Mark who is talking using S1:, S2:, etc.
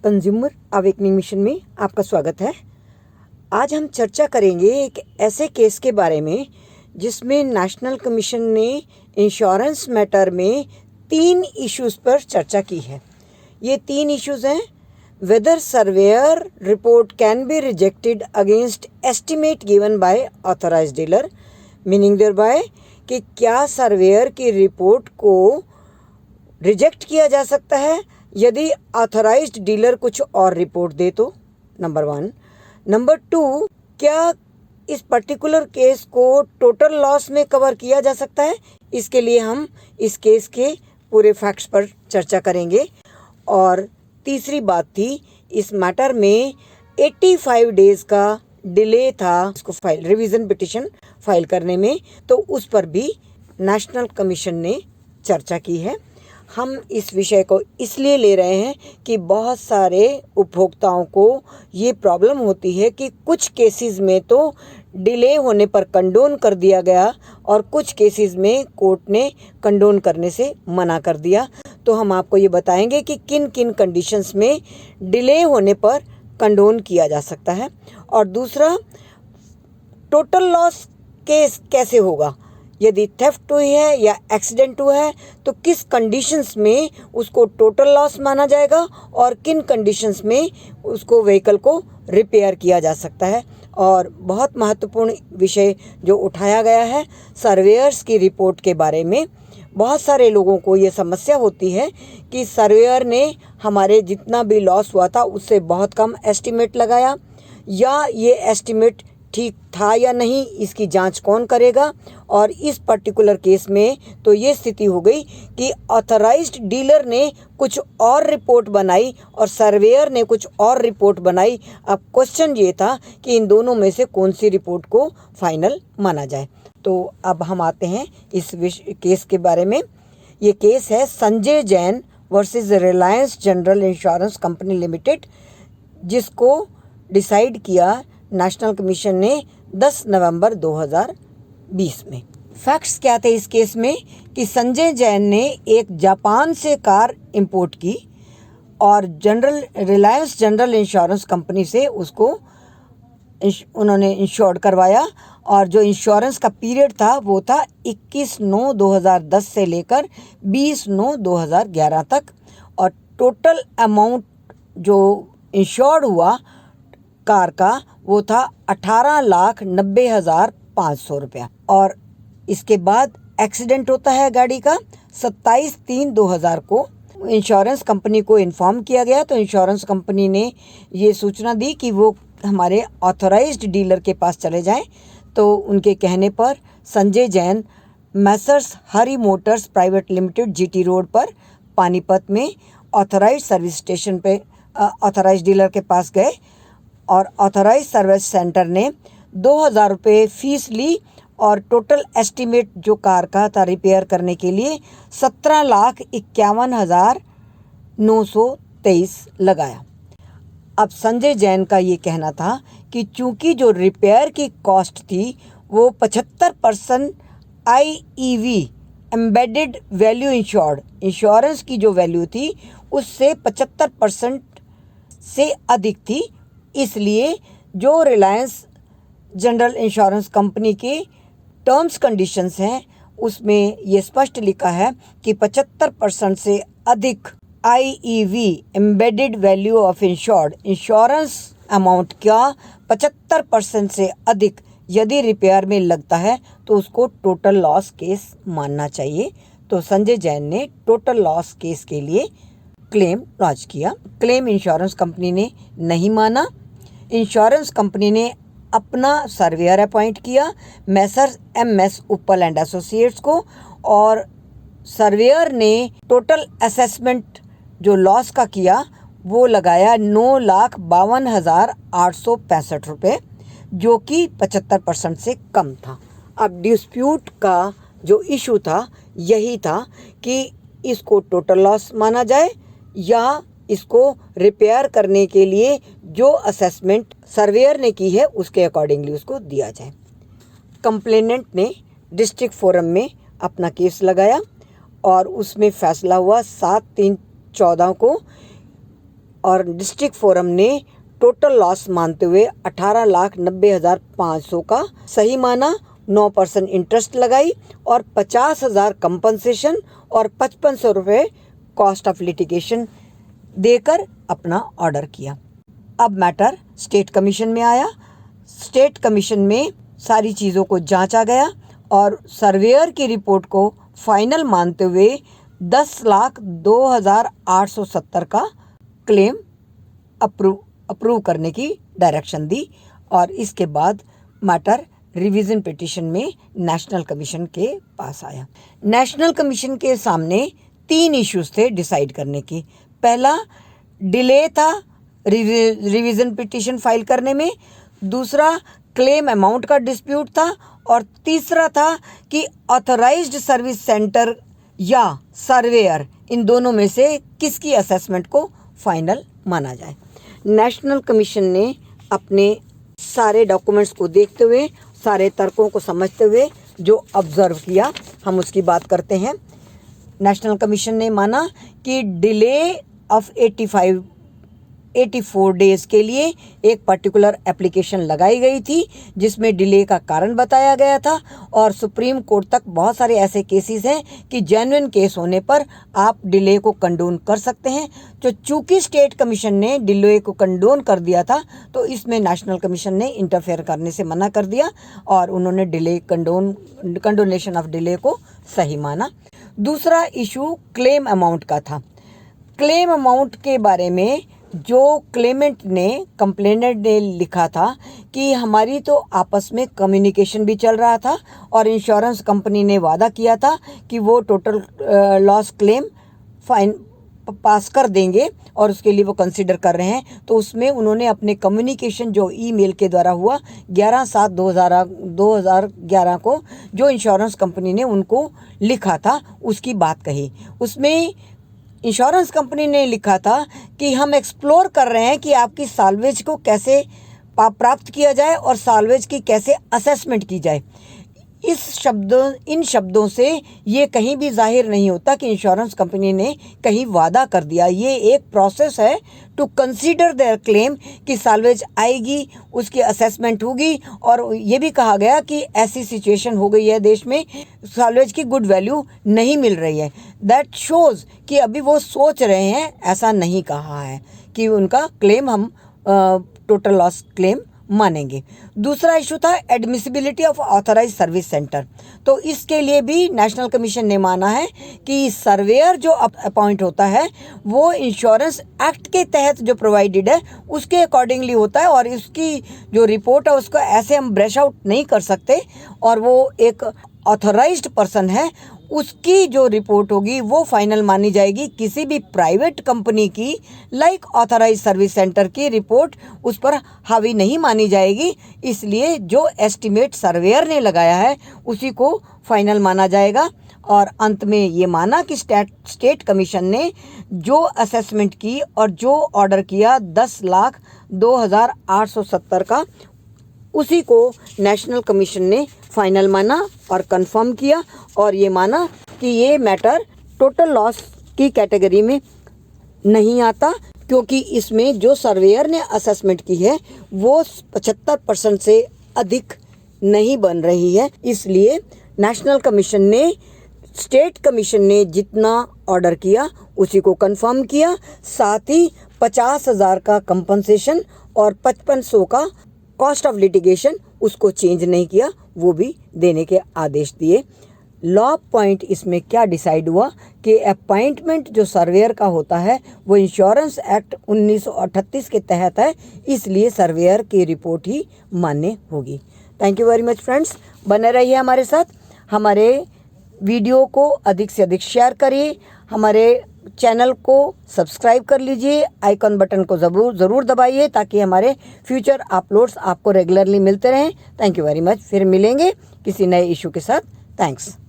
S1: Consumer awakening mission में आपका स्वागत है। आज हम चर्चा करेंगे एक ऐसे केस के बारे में जिसमें नेशनल कमीशन ने इंश्योरेंस मैटर में 3 इश्यूज़ पर चर्चा की है। ये 3 इश्यूज़ हैं: whether surveyor report can be rejected against estimate given by authorised dealer, meaning thereby कि क्या सर्वेयर की रिपोर्ट को रिजेक्ट किया जा सकता है यदि ऑथराइज्ड डीलर कुछ और रिपोर्ट दे तो, नंबर 1। नंबर 2, क्या इस पर्टिकुलर केस को टोटल लॉस में कवर किया जा सकता है। इसके लिए हम इस केस के पूरे फैक्ट्स पर चर्चा करेंगे। और तीसरी बात थी, इस मैटर में 85 डेज़ का डिले था इसको रिवीजन पिटिशन फाइल करने में, तो उस पर भी नेशनल कमीशन ने चर्चा की है। हम इस विषय को इसलिए ले रहे हैं कि बहुत सारे उपभोक्ताओं को ये प्रॉब्लम होती है कि कुछ केसेस में तो डिले होने पर कंडोन कर दिया गया और कुछ केसेस में कोर्ट ने कंडोन करने से मना कर दिया। तो हम आपको ये बताएंगे कि किन किन कंडीशंस में डिले होने पर कंडोन किया जा सकता है। और दूसरा, टोटल लॉस केस कैसे होगा, यदि थेफ्ट हुई है या एक्सीडेंट हुआ है तो किस कंडीशंस में उसको टोटल लॉस माना जाएगा और किन कंडीशंस में उसको व्हीकल को रिपेयर किया जा सकता है। और बहुत महत्वपूर्ण विषय जो उठाया गया है, सर्वेयर्स की रिपोर्ट के बारे में। बहुत सारे लोगों को ये समस्या होती है कि सर्वेयर ने हमारे जितना भी लॉस हुआ था उससे बहुत कम एस्टिमेट लगाया, या ये एस्टिमेट ठीक था या नहीं, इसकी जांच कौन करेगा। और इस पर्टिकुलर केस में तो ये स्थिति हो गई कि ऑथराइज्ड डीलर ने कुछ और रिपोर्ट बनाई और सर्वेयर ने कुछ और रिपोर्ट बनाई। अब क्वेश्चन ये था कि इन दोनों में से कौन सी रिपोर्ट को फाइनल माना जाए। तो अब हम आते हैं इस केस के बारे में। ये केस है Sanjay Jain versus Reliance general insurance company limited, जिसको डिसाइड किया नेशनल कमीशन ने 10 नवंबर 2020 में। फैक्ट्स क्या थे इस केस में कि संजय जैन ने एक जापान से कार इंपोर्ट की और रिलायंस जनरल इंश्योरेंस कंपनी से उसको उन्होंने इंश्योर्ड करवाया। और जो इंश्योरेंस का पीरियड था वो था 21/9/2010 से लेकर 20/9/2011 तक। और टोटल अमाउंट जो इंश्योर्ड हुआ कार का वो था 18,90,500 रुपया। और इसके बाद एक्सीडेंट होता है गाड़ी का 27/3/2000 को। इंश्योरेंस कंपनी को इन्फॉर्म किया गया, तो इंश्योरेंस कंपनी ने ये सूचना दी कि वो हमारे ऑथराइज्ड डीलर के पास चले जाएं। तो उनके कहने पर Sanjay Jain messrs Hari motors private limited GT road पर पानीपत में ऑथराइज्ड सर्विस स्टेशन पे ऑथराइज्ड डीलर के पास गए और ऑथराइज सर्विस सेंटर ने 2,000 रुपये फीस ली और टोटल एस्टीमेट जो कार का था रिपेयर करने के लिए 17,51,923 लगाया। अब संजय जैन का ये कहना था कि चूंकि जो रिपेयर की कॉस्ट थी वो 75% IEV एम्बेडेड वैल्यू इंश्योरेंस की जो वैल्यू थी उससे 75% से अधिक थी, इसलिए जो रिलायंस जनरल इंश्योरेंस कंपनी के टर्म्स कंडीशंस हैं उसमें ये स्पष्ट लिखा है कि 75% से अधिक IEV embedded value of insurance amount का 75% से अधिक यदि रिपेयर में लगता है तो उसको टोटल लॉस केस मानना चाहिए। तो संजय जैन ने टोटल लॉस केस के लिए क्लेम लॉन्च किया। क्लेम इंश्योरेंस कंपनी ने नहीं माना। इंश्योरेंस कंपनी ने अपना सर्वेयर अपॉइंट किया मैसर्स MS उपल एंड एसोसिएट्स को, और सर्वेयर ने टोटल असेसमेंट जो लॉस का किया वो लगाया 9,52,865 रुपये, जो कि 75% से कम था। अब डिस्प्यूट का जो इशू था यही था कि इसको टोटल लॉस माना जाए या इसको रिपेयर करने के लिए जो असेसमेंट सर्वेयर ने की है उसके अकॉर्डिंगली उसको दिया जाए। कंप्लेनेंट ने डिस्ट्रिक्ट फोरम में अपना केस लगाया और उसमें फैसला हुआ 7/3/14 को और डिस्ट्रिक्ट फोरम ने टोटल लॉस मानते हुए 18,90,500 का सही माना, 9% इंटरेस्ट लगाई और 50,000 कंपनसेशन और 5500 रुपये कॉस्ट ऑफ लिटिगेशन देकर अपना ऑर्डर किया। अब मैटर स्टेट कमीशन में आया। स्टेट कमीशन में सारी चीज़ों को जांचा गया और सर्वेयर की रिपोर्ट को फाइनल मानते हुए 10,02,870 का क्लेम अप्रूव करने की डायरेक्शन दी और इसके बाद मैटर रिवीजन पिटीशन में नेशनल कमीशन के पास आया। नेशनल कमीशन के सामने 3 इश्यूज थे डिसाइड करने की। पहला डिले था रिवीजन पिटीशन फाइल करने में, दूसरा क्लेम अमाउंट का डिस्प्यूट था और तीसरा था कि ऑथराइज्ड सर्विस सेंटर या सर्वेयर इन दोनों में से किसकी असेसमेंट को फाइनल माना जाए। नेशनल कमीशन ने अपने सारे डॉक्यूमेंट्स को देखते हुए, सारे तर्कों को समझते हुए जो ऑब्जर्व किया, हम उसकी बात करते हैं। नेशनल कमीशन ने माना कि डिले ऑफ 84 डेज के लिए एक पर्टिकुलर एप्लीकेशन लगाई गई थी जिसमें डिले का कारण बताया गया था और सुप्रीम कोर्ट तक बहुत सारे ऐसे केसेस हैं कि जेन्युइन केस होने पर आप डिले को कंडोन कर सकते हैं। तो चूंकि स्टेट कमीशन ने डिले को कंडोन कर दिया था तो इसमें नेशनल कमीशन ने इंटरफेयर करने से मना कर दिया और उन्होंने डिले कंडोनेशन ऑफ डिले को सही माना। दूसरा इशू क्लेम अमाउंट का था। क्लेम अमाउंट के बारे में जो क्लेमेंट ने, कंप्लेनेंट ने लिखा था कि हमारी तो आपस में कम्युनिकेशन भी चल रहा था और इंश्योरेंस कंपनी ने वादा किया था कि वो टोटल लॉस क्लेम फाइन पास कर देंगे और उसके लिए वो कंसिडर कर रहे हैं। तो उसमें उन्होंने अपने कम्युनिकेशन जो ईमेल के द्वारा हुआ 11/7/2011 को जो इंश्योरेंस कंपनी ने उनको लिखा था उसकी बात कही। उसमें इंश्योरेंस कंपनी ने लिखा था कि हम एक्सप्लोर कर रहे हैं कि आपकी साल्वेज को कैसे प्राप्त किया जाए और साल्वेज की कैसे असेसमेंट की जाए। इन शब्दों से ये कहीं भी जाहिर नहीं होता कि इंश्योरेंस कंपनी ने कहीं वादा कर दिया। ये एक प्रोसेस है टू कंसीडर देयर क्लेम कि साल्वेज आएगी, उसकी असेसमेंट होगी और ये भी कहा गया कि ऐसी सिचुएशन हो गई है देश में, साल्वेज की गुड वैल्यू नहीं मिल रही है। दैट शोज़ कि अभी वो सोच रहे हैं, ऐसा नहीं कहा है कि उनका क्लेम हम टोटल लॉस क्लेम मानेंगे। दूसरा इशू था admissibility of authorise service centre. तो इसके लिए भी नेशनल कमीशन ने माना है कि सर्वेयर जो अपॉइंट होता है वो इंश्योरेंस एक्ट के तहत जो प्रोवाइडेड है उसके अकॉर्डिंगली होता है और इसकी जो रिपोर्ट है उसको ऐसे हम ब्रश आउट नहीं कर सकते और वो एक ऑथराइज्ड पर्सन है, उसकी जो रिपोर्ट होगी वो फाइनल मानी जाएगी। किसी भी प्राइवेट कंपनी की लाइक ऑथराइज सर्विस सेंटर की रिपोर्ट उस पर हावी नहीं मानी जाएगी। इसलिए जो एस्टिमेट सर्वेयर ने लगाया है उसी को फाइनल माना जाएगा। और अंत में ये माना कि स्टेट कमीशन ने जो असेसमेंट की और जो ऑर्डर किया 10,02,870 का, उसी को नेशनल कमीशन ने फाइनल माना और कंफर्म किया और ये माना कि ये मैटर टोटल लॉस की कैटेगरी में नहीं आता क्योंकि इसमें जो सर्वेयर ने असेसमेंट की है वो 75% से अधिक नहीं बन रही है। इसलिए नेशनल कमीशन ने, स्टेट कमीशन ने जितना ऑर्डर किया उसी को कंफर्म किया, साथ ही 50,000 का कंपनसेशन और 5500 का कॉस्ट ऑफ लिटिगेशन उसको चेंज नहीं किया, वो भी देने के आदेश दिए। लॉ पॉइंट इसमें क्या डिसाइड हुआ कि अपॉइंटमेंट जो सर्वेयर का होता है वो इंश्योरेंस एक्ट 1938 के तहत है, इसलिए सर्वेयर की रिपोर्ट ही मान्य होगी। Thank you very much friends, बने रहिए हमारे साथ। हमारे वीडियो को अधिक से अधिक शेयर करिए, हमारे चैनल को सब्सक्राइब कर लीजिए, आइकॉन बटन को ज़रूर दबाइए ताकि हमारे फ्यूचर अपलोड्स आपको रेगुलरली मिलते रहें। Thank you very much. फिर मिलेंगे किसी नए इशू के साथ। थैंक्स।